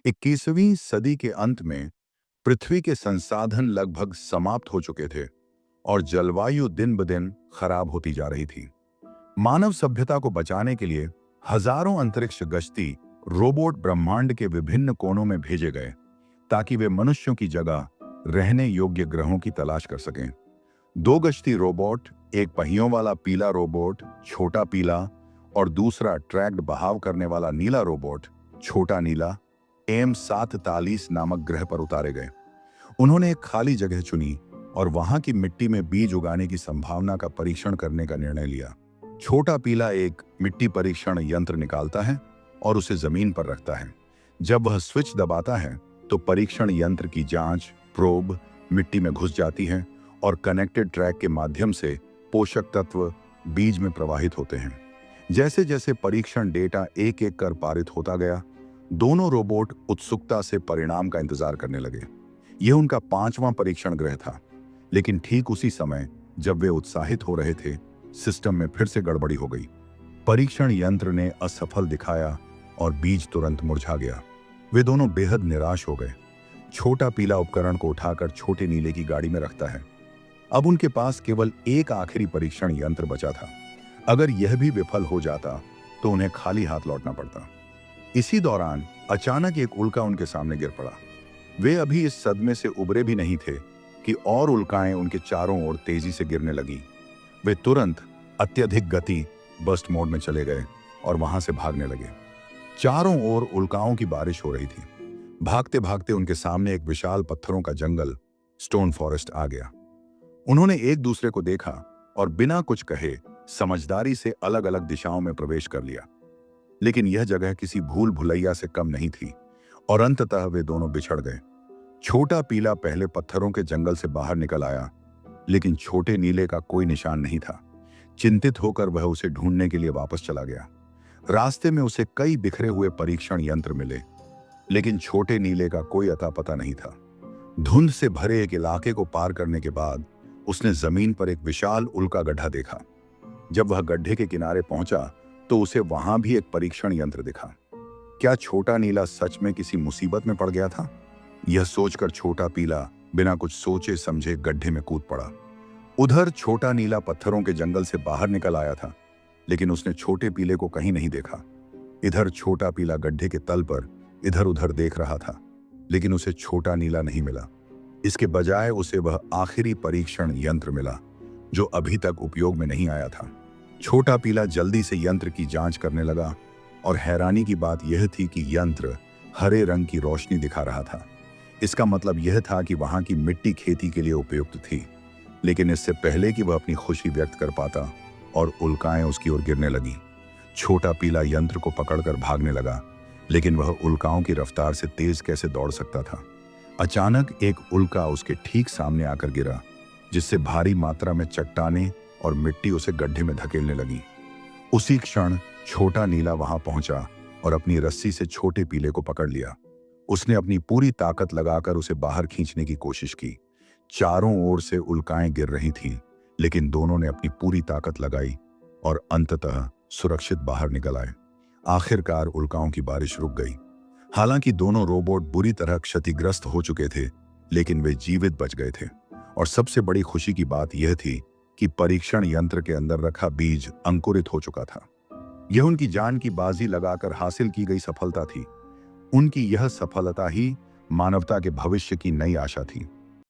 21वीं सदी के अंत में पृथ्वी के संसाधन लगभग समाप्त हो चुके थे और जलवायु दिन ब दिन खराब होती जा रही थी। मानव सभ्यता को बचाने के लिए हजारों अंतरिक्ष गश्ती रोबोट ब्रह्मांड के विभिन्न कोनों में भेजे गए ताकि वे मनुष्यों की जगह रहने योग्य ग्रहों की तलाश कर सकें। दो गश्ती रोबोट, एक पहियों वाला पीला रोबोट छोटा पीला और दूसरा ट्रैक्ड बहाव करने वाला नीला रोबोट छोटा नीला, M743 नामक ग्रह पर उतारे गए। उन्होंने एक खाली जगह चुनी और वहां की मिट्टी में बीज उगाने की संभावना का परीक्षण करने का निर्णय लिया। छोटा पीला एक मिट्टी परीक्षण यंत्र निकालता है और उसे जमीन पर रखता है। जब वह स्विच दबाता है तो परीक्षण यंत्र की जांच प्रोब मिट्टी में घुस जाती है और कनेक्टेड ट्रैक के माध्यम से पोषक तत्व बीज में प्रवाहित होते हैं। जैसे जैसे परीक्षण डेटा एक एक कर पारित होता गया, दोनों रोबोट उत्सुकता से परिणाम का इंतजार करने लगे। यह उनका 5वां परीक्षण ग्रह था, लेकिन ठीक उसी समय जब वे उत्साहित हो रहे थे, सिस्टम में फिर से गड़बड़ी हो गई। परीक्षण यंत्र ने असफल दिखाया और बीज तुरंत मुरझा गया। वे दोनों बेहद निराश हो गए। छोटा पीला उपकरण को उठाकर छोटे नीले की गाड़ी में रखता है। अब उनके पास केवल एक आखिरी परीक्षण यंत्र बचा था। अगर यह भी विफल हो जाता तो उन्हें खाली हाथ लौटना पड़ता। इसी दौरान अचानक एक उल्का उनके सामने गिर पड़ा। वे अभी इस सदमे से उबरे भी नहीं थे कि और उल्काएं उनके चारों ओर तेजी से गिरने लगी। वे तुरंत अत्यधिक गति बर्स्ट मोड में चले गए और वहां से भागने लगे। चारों ओर उल्काओं की बारिश हो रही थी। भागते भागते उनके सामने एक विशाल पत्थरों का जंगल स्टोन फॉरेस्ट आ गया। उन्होंने एक दूसरे को देखा और बिना कुछ कहे समझदारी से अलग अलग दिशाओं में प्रवेश कर लिया। लेकिन यह जगह किसी भूल भुलैया से कम नहीं थी और अंततः वे दोनों बिछड़ गए। छोटा पीला पहले पत्थरों के जंगल से बाहर निकल आया, लेकिन छोटे नीले का कोई निशान नहीं था। चिंतित होकर वह उसे ढूंढने के लिए वापस चला गया। रास्ते में उसे कई बिखरे हुए परीक्षण यंत्र मिले, लेकिन छोटे नीले का कोई अता पता नहीं था। धुंध से भरे एक इलाके को पार करने के बाद उसने जमीन पर एक विशाल उल्का गड्ढा देखा। जब वह गड्ढे के किनारे पहुंचा तो उसे वहां भी एक परीक्षण यंत्र दिखा। क्या छोटा नीला सच में किसी मुसीबत में पड़ गया था? यह सोचकर छोटा पीला बिना कुछ सोचे समझे गड्ढे में कूद पड़ा। उधर छोटा नीला पत्थरों के जंगल से बाहर निकल आया था, लेकिन उसने छोटे पीले को कहीं नहीं देखा। इधर छोटा पीला गड्ढे के तल पर इधर उधर देख रहा था, लेकिन उसे छोटा नीला नहीं मिला। इसके बजाय उसे वह आखिरी परीक्षण यंत्र मिला जो अभी तक उपयोग में नहीं आया था। छोटा पीला जल्दी से यंत्र की जांच करने लगा और हैरानी की बात यह थी कि यंत्र हरे रंग की रोशनी दिखा रहा था। इसका मतलब यह था कि वहां की मिट्टी खेती के लिए उपयुक्त थी। लेकिन इससे पहले कि वह अपनी खुशी व्यक्त कर पाता और उल्काएं उसकी ओर गिरने लगी, छोटा पीला यंत्र को पकड़कर भागने लगा, लेकिन वह उल्काओं की रफ्तार से तेज कैसे दौड़ सकता था। अचानक एक उल्का उसके ठीक सामने आकर गिरा, जिससे भारी मात्रा में चट्टानें और मिट्टी उसे गड्ढे में धकेलने लगी। उसी क्षण छोटा नीला वहां पहुंचा और अपनी रस्सी से छोटे पीले को पकड़ लिया। उसने अपनी पूरी ताकत लगाकर उसे बाहर खींचने की कोशिश की। चारों ओर से उल्काएं गिर रही थीं, लेकिन दोनों ने अपनी पूरी ताकत लगाई और अंततः सुरक्षित बाहर निकल आए। आखिरकार उल्काओं की बारिश रुक गई। हालांकि दोनों रोबोट बुरी तरह क्षतिग्रस्त हो चुके थे, लेकिन वे जीवित बच गए थे। और सबसे बड़ी खुशी की बात यह थी कि परीक्षण यंत्र के अंदर रखा बीज अंकुरित हो चुका था। यह उनकी जान की बाजी लगाकर हासिल की गई सफलता थी। उनकी यह सफलता ही मानवता के भविष्य की नई आशा थी।